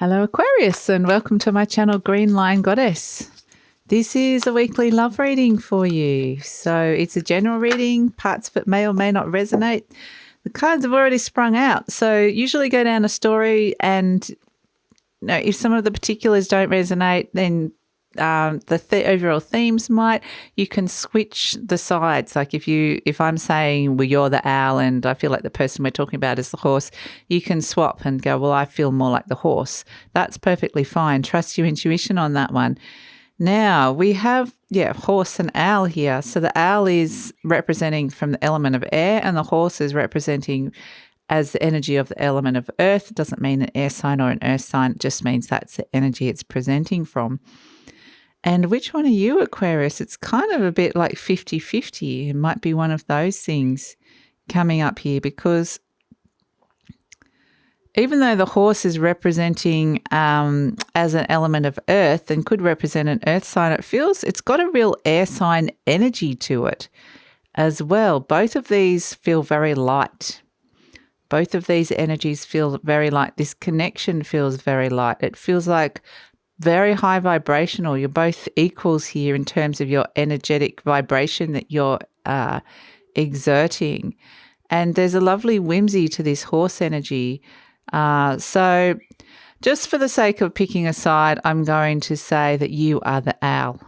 Hello Aquarius, and welcome to my channel GreenLion Goddess. This is a weekly love reading for you. So it's a general reading, parts of it may or may not resonate. The cards have already sprung out. So usually go down a story and if some of the particulars don't resonate, then the overall themes might. You can switch the sides. Like if I'm saying, well, you're the owl and I feel like the person we're talking about is the horse, you can swap and go, well, I feel more like the horse. That's perfectly fine. Trust your intuition on that one. Now we have, horse and owl here. So the owl is representing from the element of air and the horse is representing as the energy of the element of earth. It doesn't mean an air sign or an earth sign. It just means that's the energy it's presenting from. And which one are you, Aquarius? It's kind of a bit like 50-50. It might be one of those things coming up here, because even though the horse is representing as an element of earth and could represent an earth sign, it's got a real air sign energy to it as well. Both of these feel very light. Both of these energies feel very light. This connection feels very light. It feels like very high vibrational. You're both equals here in terms of your energetic vibration that you're exerting. And there's a lovely whimsy to this horse energy. So just for the sake of picking a side, I'm going to say that you are the owl.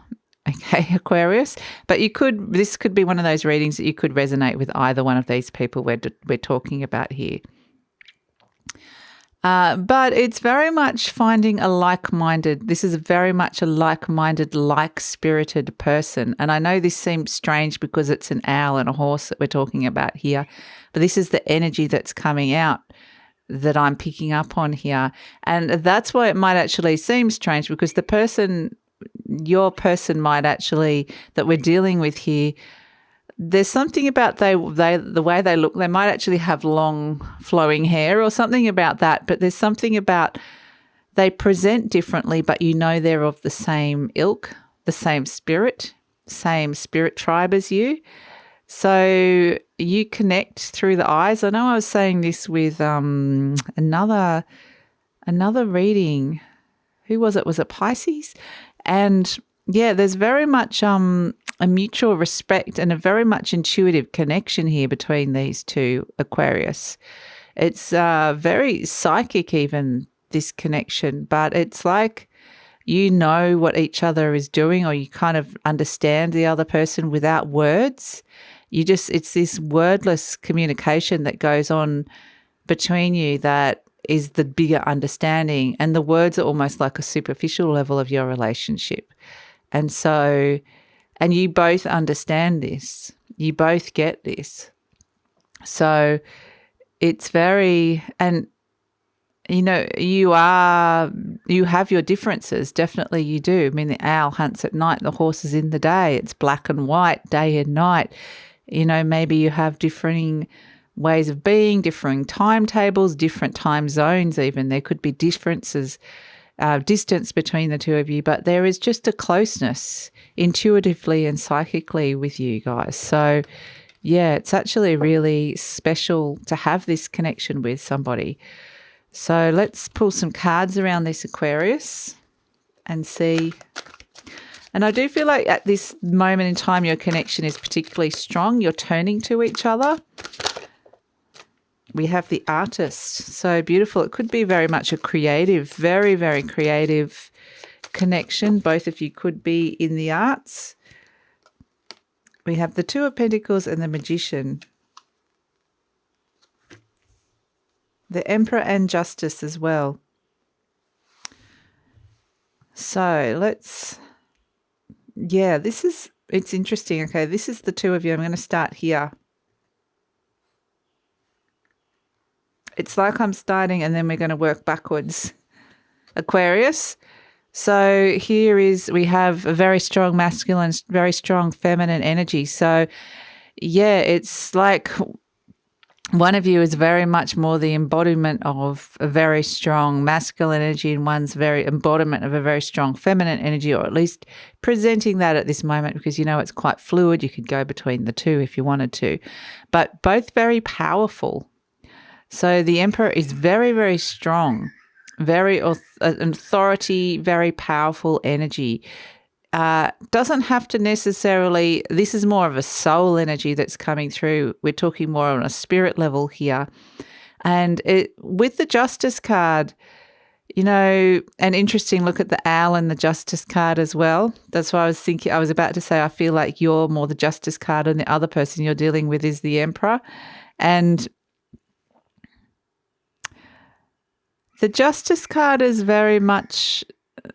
Okay, Aquarius. But this could be one of those readings that you could resonate with either one of these people we're talking about here. But it's very much finding a like-minded, this is very much a like-minded, like-spirited person. And I know this seems strange because it's an owl and a horse that we're talking about here, but this is the energy that's coming out that I'm picking up on here. And that's why it might actually seem strange, because your person might actually, that we're dealing with here, there's something about the way they look. They might actually have long flowing hair or something about that, but there's something about they present differently, but you know they're of the same ilk, the same spirit tribe as you. So you connect through the eyes. I know I was saying this with another reading. Who was it? Was it Pisces? And yeah, there's very much a mutual respect and a very much intuitive connection here between these two, Aquarius. It's very psychic even, this connection, but it's like you know what each other is doing, or you kind of understand the other person without words. It's this wordless communication that goes on between you that is the bigger understanding, and the words are almost like a superficial level of your relationship. And so, and you both understand this. You both get this. So it's very, and you know, you have your differences. Definitely you do. I mean, the owl hunts at night, the horse is in the day. It's black and white, day and night. You know, maybe you have differing ways of being, differing timetables, different time zones even. There could be differences, distance between the two of you, but there is just a closeness intuitively and psychically with you guys. So yeah, it's actually really special to have this connection with somebody. So let's pull some cards around this, Aquarius, and see. And I do feel like at this moment in time, your connection is particularly strong. You're turning to each other. We have the artist. So beautiful. It could be very much a creative, very, very creative connection. Both of you could be in the arts. We have the Two of Pentacles and the Magician. The Emperor and Justice as well. So it's interesting. Okay, this is the two of you. I'm going to start here. It's like I'm starting and then we're going to work backwards, Aquarius. So we have a very strong masculine, very strong feminine energy. So yeah, it's like one of you is very much more the embodiment of a very strong masculine energy, and one's very embodiment of a very strong feminine energy, or at least presenting that at this moment, because you know it's quite fluid. You could go between the two if you wanted to, but both very powerful. So the Emperor is very, very strong, very an authority, very powerful energy. Doesn't have to necessarily, this is more of a soul energy that's coming through. We're talking more on a spirit level here. And with the Justice card, you know, an interesting look at the owl and the Justice card as well. That's why I was thinking, I was about to say, I feel like you're more the Justice card and the other person you're dealing with is the Emperor. And the Justice card is very much,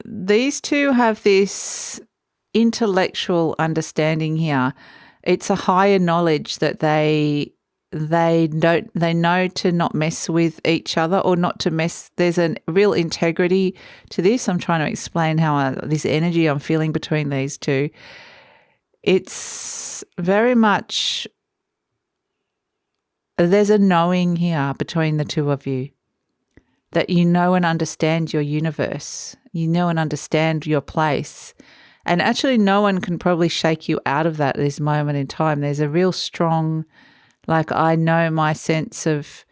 these two have this intellectual understanding here. It's a higher knowledge that they know to not mess with each other or not to mess. There's a real integrity to this. I'm trying to explain how this energy I'm feeling between these two. It's very much, there's a knowing here between the two of you that you know and understand your universe. You know and understand your place. And actually no one can probably shake you out of that at this moment in time. There's a real strong, like, I know my sense of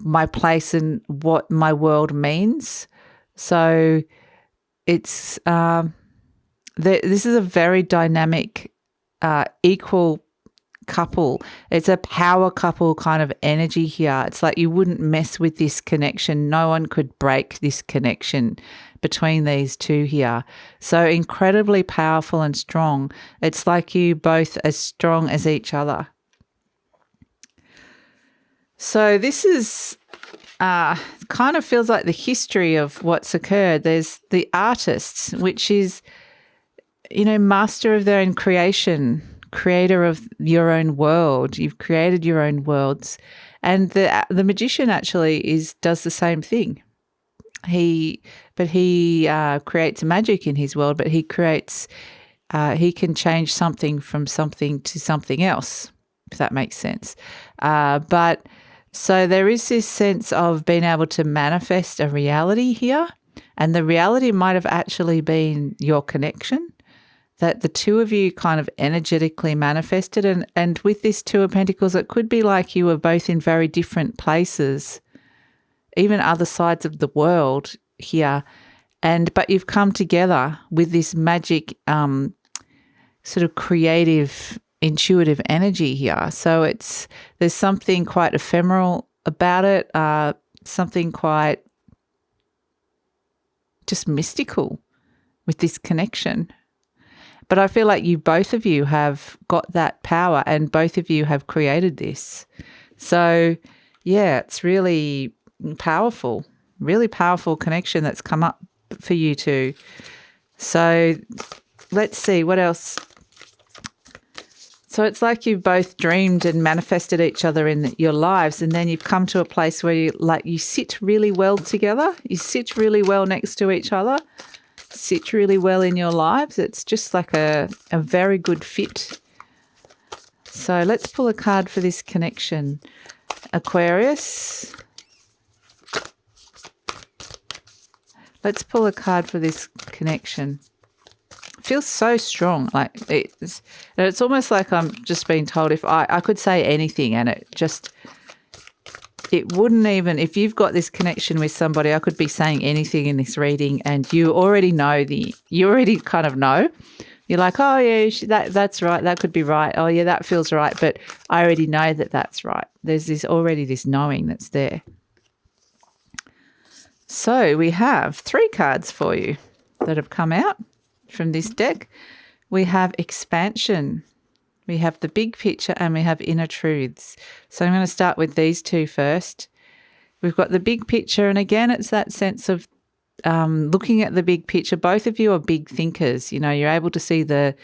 my place and what my world means. So it's this is a very dynamic, equal couple. It's a power couple kind of energy here. It's like you wouldn't mess with this connection. No one could break this connection between these two here. So incredibly powerful and strong. It's like you both as strong as each other. So this is kind of feels like the history of what's occurred. There's the artists, which is, you know, master of their own creation, creator of your own world. You've created your own worlds. And the magician actually does the same thing. He creates magic in his world, but he can change something from something to something else, if that makes sense. So there is this sense of being able to manifest a reality here, and the reality might have actually been your connection, that the two of you kind of energetically manifested. And with this Two of Pentacles, it could be like you were both in very different places, even other sides of the world here, but you've come together with this magic sort of creative, intuitive energy here. So there's something quite ephemeral about it, something quite just mystical with this connection. But I feel like both of you have got that power and both of you have created this. So yeah, it's really powerful, really powerful connection that's come up for you two. So let's see what else. So it's like you've both dreamed and manifested each other in your lives, and then you've come to a place where you sit really well together. You sit really well next to each other, sit really well in your lives. It's just like a very good fit. So let's pull a card for this connection. Aquarius. Let's pull a card for this connection. Feels so strong. Like it's almost like I'm just being told if I could say anything and it wouldn't even, if you've got this connection with somebody, I could be saying anything in this reading and you already know you already kind of know. You're like, oh yeah, that's right. That could be right. Oh yeah, that feels right. But I already know that that's right. There's already this knowing that's there. So we have 3 cards for you that have come out from this deck. We have expansion, we have the big picture, and we have inner truths. So I'm going to start with these 2 first. We've got the big picture, and again, it's that sense of looking at the big picture. Both of you are big thinkers. You know, you're able to see the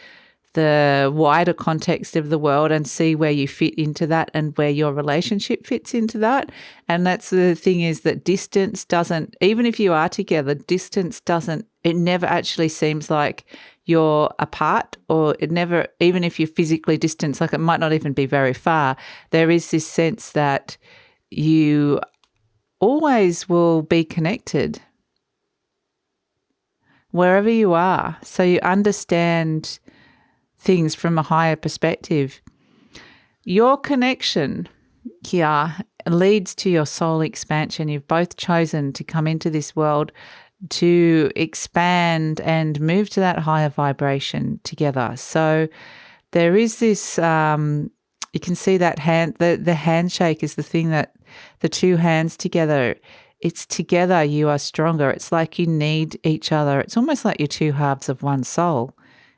wider context of the world and see where you fit into that and where your relationship fits into that. And that's the thing, is that distance doesn't, even if you are together, distance doesn't, it never actually seems like you're apart, or it never, even if you're physically distant, like it might not even be very far, there is this sense that you always will be connected wherever you are. So you understand things from a higher perspective. Your connection here leads to your soul expansion. You've both chosen to come into this world to expand and move to that higher vibration together. So there is this, you can see that hand, the handshake is the thing that the two hands together, it's together you are stronger. It's like you need each other. It's almost like you're two halves of one soul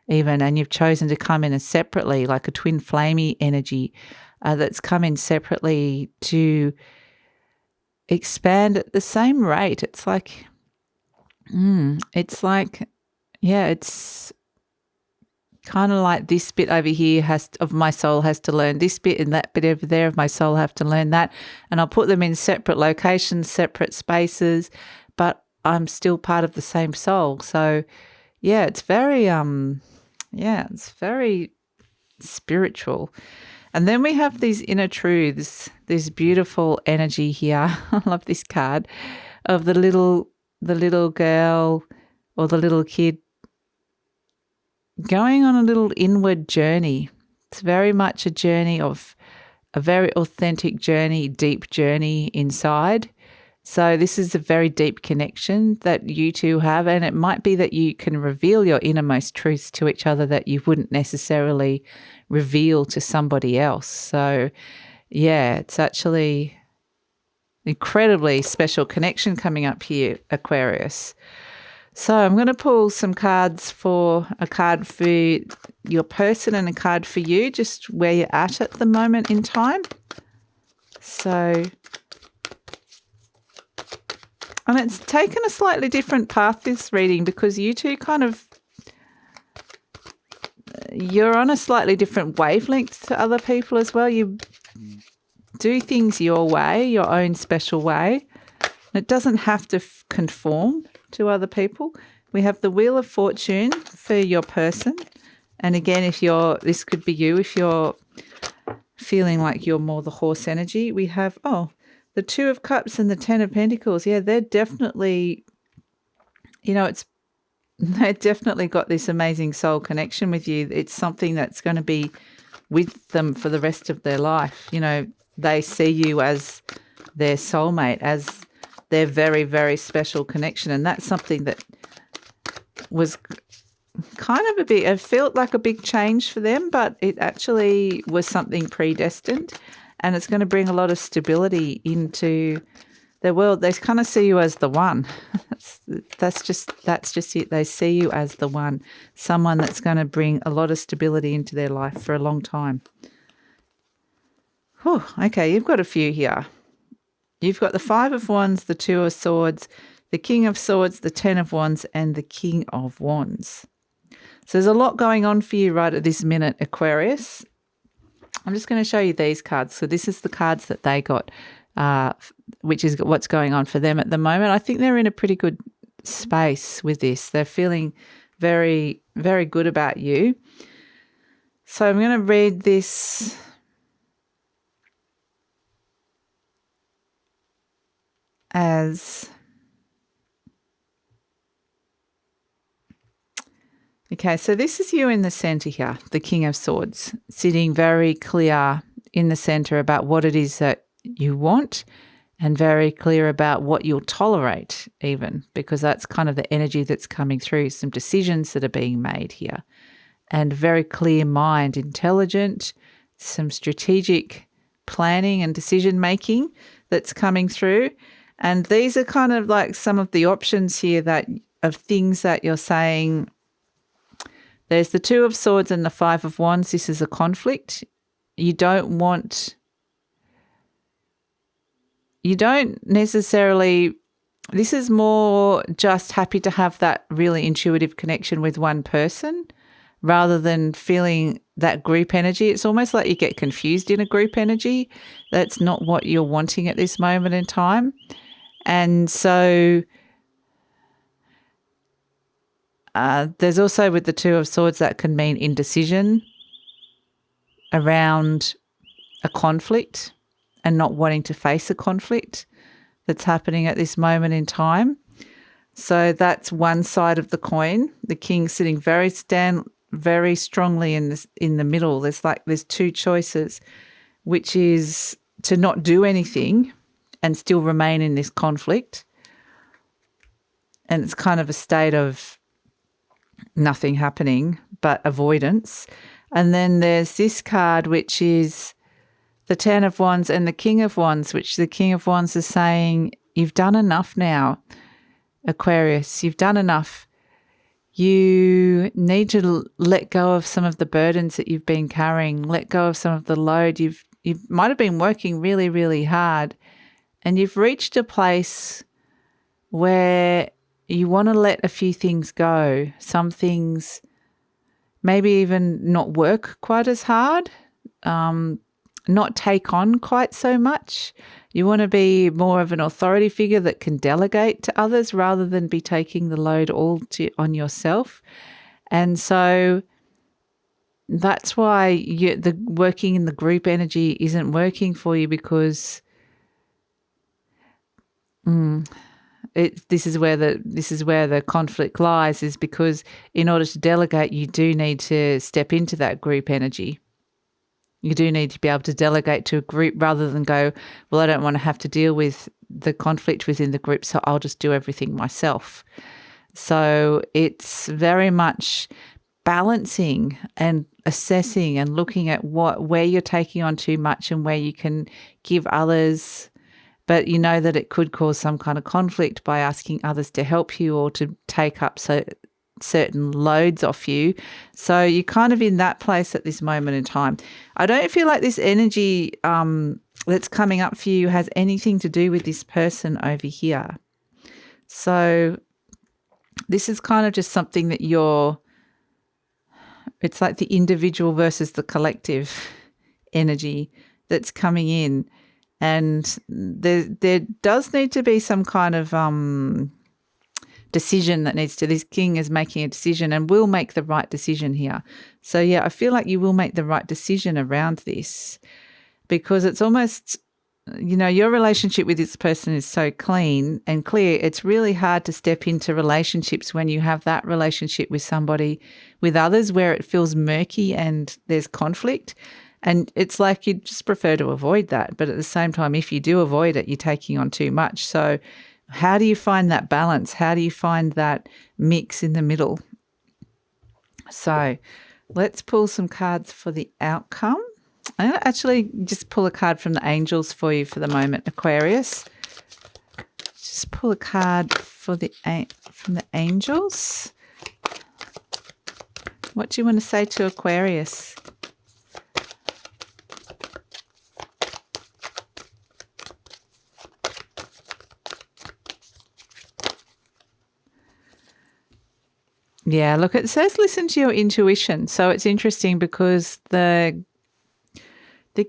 even, and you've chosen to come in as separately, like a twin flamey energy that's come in separately to expand at the same rate. It's like, it's kind of like this bit over here of my soul has to learn this bit, and that bit over there of my soul have to learn that. And I'll put them in separate locations, separate spaces, but I'm still part of the same soul. So yeah, it's very, it's very spiritual. And then we have these inner truths, this beautiful energy here. I love this card of the little girl or the little kid going on a little inward journey. It's very much a journey of a very authentic journey, deep journey inside. So this is a very deep connection that you two have, and it might be that you can reveal your innermost truths to each other that you wouldn't necessarily reveal to somebody else. So yeah, it's actually incredibly special connection coming up here, Aquarius. So I'm going to pull some cards, for a card for your person and a card for you, just where you're at the moment in time. So, and it's taken a slightly different path, this reading, because you two you're on a slightly different wavelength to other people as well. You do things your way, your own special way. It doesn't have to conform to other people. We have the Wheel of Fortune for your person. And again, this could be you, if you're feeling like you're more the horse energy. We have, the Two of Cups and the Ten of Pentacles. Yeah, they're definitely, they've definitely got this amazing soul connection with you. It's something that's going to be with them for the rest of their life. They see you as their soulmate, as their very, very special connection. And that's something that was kind of it felt like a big change for them, but it actually was something predestined, and it's going to bring a lot of stability into their world. They kind of see you as the one. That's just it. They see you as the one, someone that's going to bring a lot of stability into their life for a long time. Whew, okay, you've got a few here. You've got the Five of Wands, the Two of Swords, the King of Swords, the Ten of Wands, and the King of Wands. So there's a lot going on for you right at this minute, Aquarius. I'm just going to show you these cards. So this is the cards that they got, which is what's going on for them at the moment. I think they're in a pretty good space with this. They're feeling very, very good about you. So I'm going to read this as... Okay, so this is you in the center here, the King of Swords, sitting very clear in the center about what it is that you want, and very clear about what you'll tolerate even, because that's kind of the energy that's coming through, some decisions that are being made here. And very clear mind, intelligent, some strategic planning and decision making that's coming through. And these are kind of like some of the options here of things that you're saying. There's the Two of Swords and the Five of Wands. This is a conflict. You don't necessarily, this is more just happy to have that really intuitive connection with one person rather than feeling that group energy. It's almost like you get confused in a group energy. That's not what you're wanting at this moment in time. And so... there's also with the Two of Swords that can mean indecision around a conflict and not wanting to face a conflict that's happening at this moment in time. So that's one side of the coin. The King sitting very strongly in the middle. There's two choices, which is to not do anything and still remain in this conflict. And it's kind of a state of nothing happening but avoidance. And then there's this card, which is the Ten of Wands and the King of Wands, which the King of Wands is saying, you've done enough now, Aquarius. You've done enough. You need to let go of some of the burdens that you've been carrying, let go of some of the load. You might have been working really, really hard, and you've reached a place where you want to let a few things go. Some things maybe even not work quite as hard, not take on quite so much. You want to be more of an authority figure that can delegate to others rather than be taking the load all on yourself. And so that's why the working in the group energy isn't working for you, because this is where the conflict lies, is because in order to delegate, you do need to step into that group energy. You do need to be able to delegate to a group rather than go, well, I don't want to have to deal with the conflict within the group, so I'll just do everything myself. So it's very much balancing and assessing and looking at where you're taking on too much and where you can give others, but you know that it could cause some kind of conflict by asking others to help you or to take up certain loads off you. So you're kind of in that place at this moment in time. I don't feel like this energy that's coming up for you has anything to do with this person over here. So this is kind of just something that it's like the individual versus the collective energy that's coming in. And there does need to be some kind of decision this king is making a decision and will make the right decision here. So yeah, I feel like you will make the right decision around this, because it's almost, your relationship with this person is so clean and clear. It's really hard to step into relationships when you have that relationship with others where it feels murky and there's conflict. And it's like you just prefer to avoid that. But at the same time, if you do avoid it, you're taking on too much. So how do you find that balance? How do you find that mix in the middle? So let's pull some cards for the outcome. I'm going to actually just pull a card from the angels for you for the moment, Aquarius. Just pull a card from the angels. What do you want to say to Aquarius? Yeah, look, it says listen to your intuition. So it's interesting because the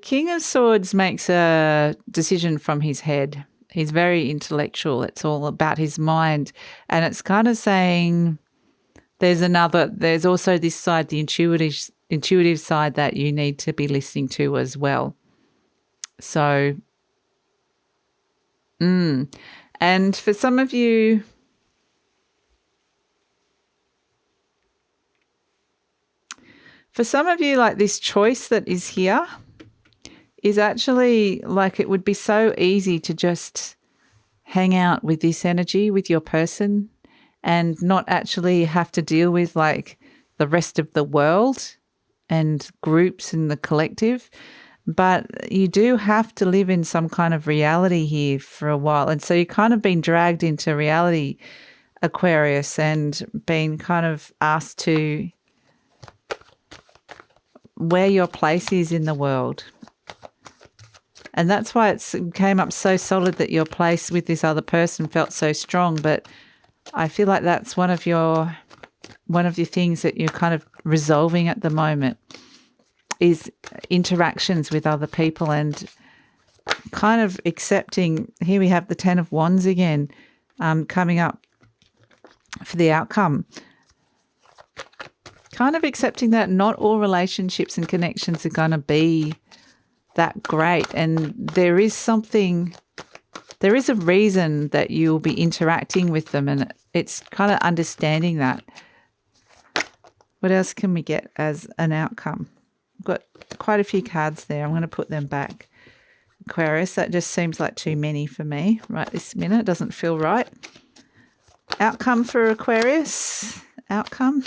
King of Swords makes a decision from his head. He's very intellectual. It's all about his mind. And it's kind of saying there's also this side, the intuitive side that you need to be listening to as well. So, and for some of you, like this choice that is here is actually like it would be so easy to just hang out with this energy, with your person, and not actually have to deal with like the rest of the world and groups and the collective. But you do have to live in some kind of reality here for a while. And so you've kind of been dragged into reality, Aquarius, and been kind of asked to where your place is in the world. And that's why it came up so solid that your place with this other person felt so strong. But I feel like that's one of your things that you're kind of resolving at the moment is interactions with other people and kind of accepting. Here we have the Ten of Wands again coming up for the outcome. Kind of accepting that not all relationships and connections are going to be that great. And there is a reason that you'll be interacting with them, and it's kind of understanding that. What else can we get as an outcome? I've got quite a few cards there. I'm going to put them back. Aquarius. That just seems like too many for me right this minute. Doesn't feel right. Outcome for Aquarius. Outcome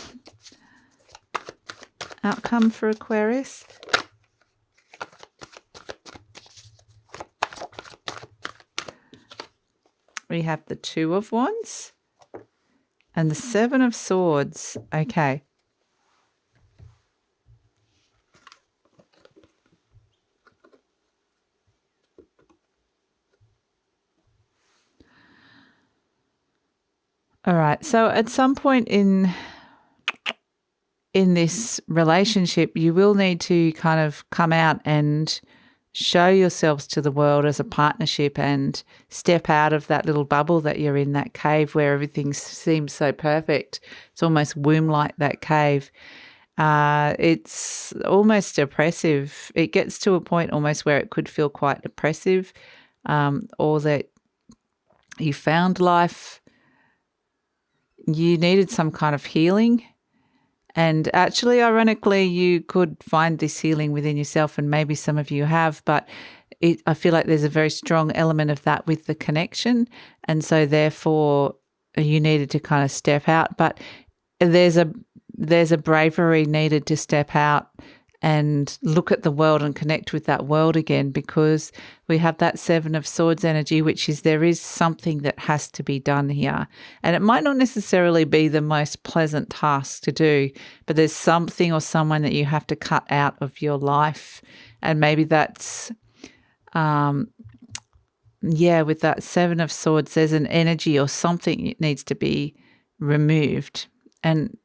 for Aquarius. We have the Two of Wands and the Seven of Swords. Okay. All right. So at some point in this relationship, you will need to kind of come out and show yourselves to the world as a partnership and step out of that little bubble that you're in, that cave where everything seems so perfect. It's almost womb-like, that cave. It's almost oppressive. It gets to a point almost where it could feel quite oppressive, or that you found life, you needed some kind of healing. And actually, ironically, you could find this healing within yourself, and maybe some of you have, but I feel like there's a very strong element of that with the connection. And so therefore you needed to kind of step out, but there's a bravery needed to step out and look at the world and connect with that world again, because we have that Seven of Swords energy, which is there is something that has to be done here. And it might not necessarily be the most pleasant task to do, but there's something or someone that you have to cut out of your life. And maybe that's, with that Seven of Swords, there's an energy or something that needs to be removed. And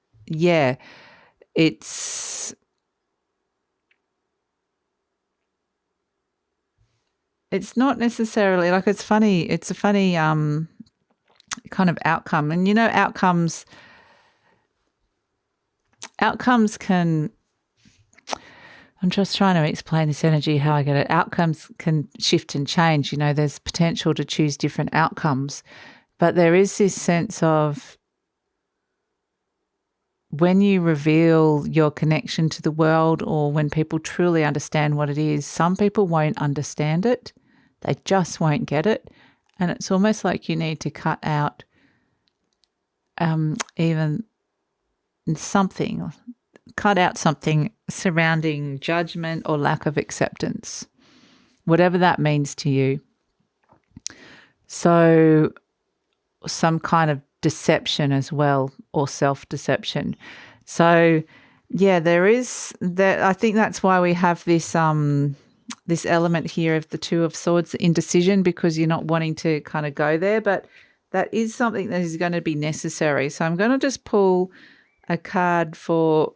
it's not necessarily like, it's funny. It's a funny kind of outcome. And, outcomes can, I'm just trying to explain this energy, how I get it. Outcomes can shift and change. There's potential to choose different outcomes. But there is this sense of, when you reveal your connection to the world, or when people truly understand what it is, some people won't understand it. They just won't get it. And it's almost like you need to cut out even something, surrounding judgment or lack of acceptance, whatever that means to you. So some kind of deception as well, or self-deception. So there is that. I think that's why we have this this element here of the Two of Swords, indecision, because you're not wanting to kind of go there, but that is something that is going to be necessary. So I'm going to just pull a card for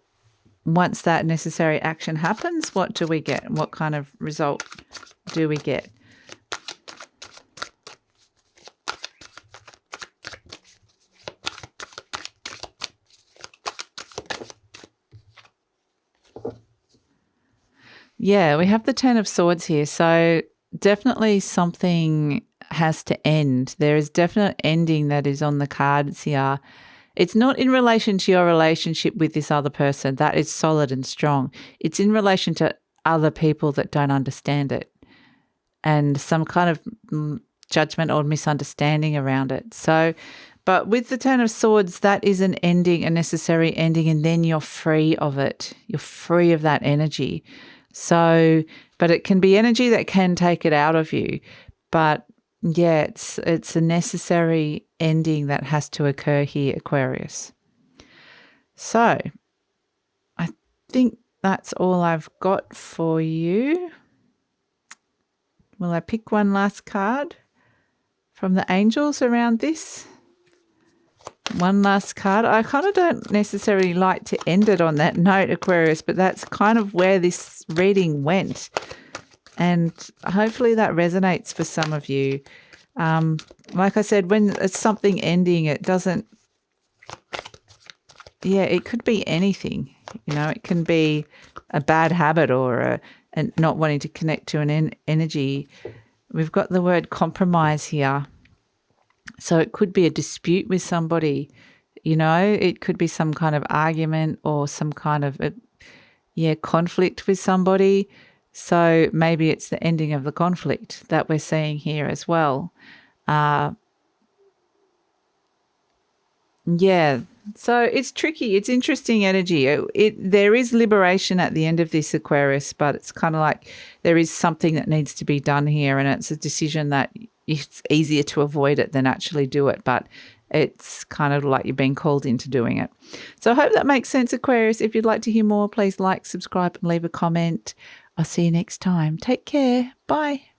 once that necessary action happens, what do we get? What kind of result do we get? Yeah, we have the Ten of Swords here. So definitely something has to end. There is definite ending that is on the cards here. It's not in relation to your relationship with this other person. That is solid and strong. It's in relation to other people that don't understand it, and some kind of judgment or misunderstanding around it. So, but with the Ten of Swords, that is an ending, a necessary ending, and then you're free of it. You're free of that energy. So, but it can be energy that can take it out of you. But yeah, it's a necessary ending that has to occur here, Aquarius. So I think that's all I've got for you. Will I pick one last card from the angels around this? One last card. I kind of don't necessarily like to end it on that note, Aquarius, but that's kind of where this reading went. And hopefully that resonates for some of you. Like I said, when it's something ending, it doesn't, it could be anything. It can be a bad habit or and not wanting to connect to an energy. We've got the word compromise here. So it could be a dispute with somebody, it could be some kind of argument or some kind of conflict with somebody. So maybe it's the ending of the conflict that we're seeing here as well. Yeah. So it's tricky. It's interesting energy. There is liberation at the end of this, Aquarius, but it's kind of like there is something that needs to be done here, and it's a decision that it's easier to avoid it than actually do it, but it's kind of like you're being called into doing it. So I hope that makes sense, Aquarius. If you'd like to hear more, please like, subscribe, and leave a comment. I'll see you next time. Take care. Bye.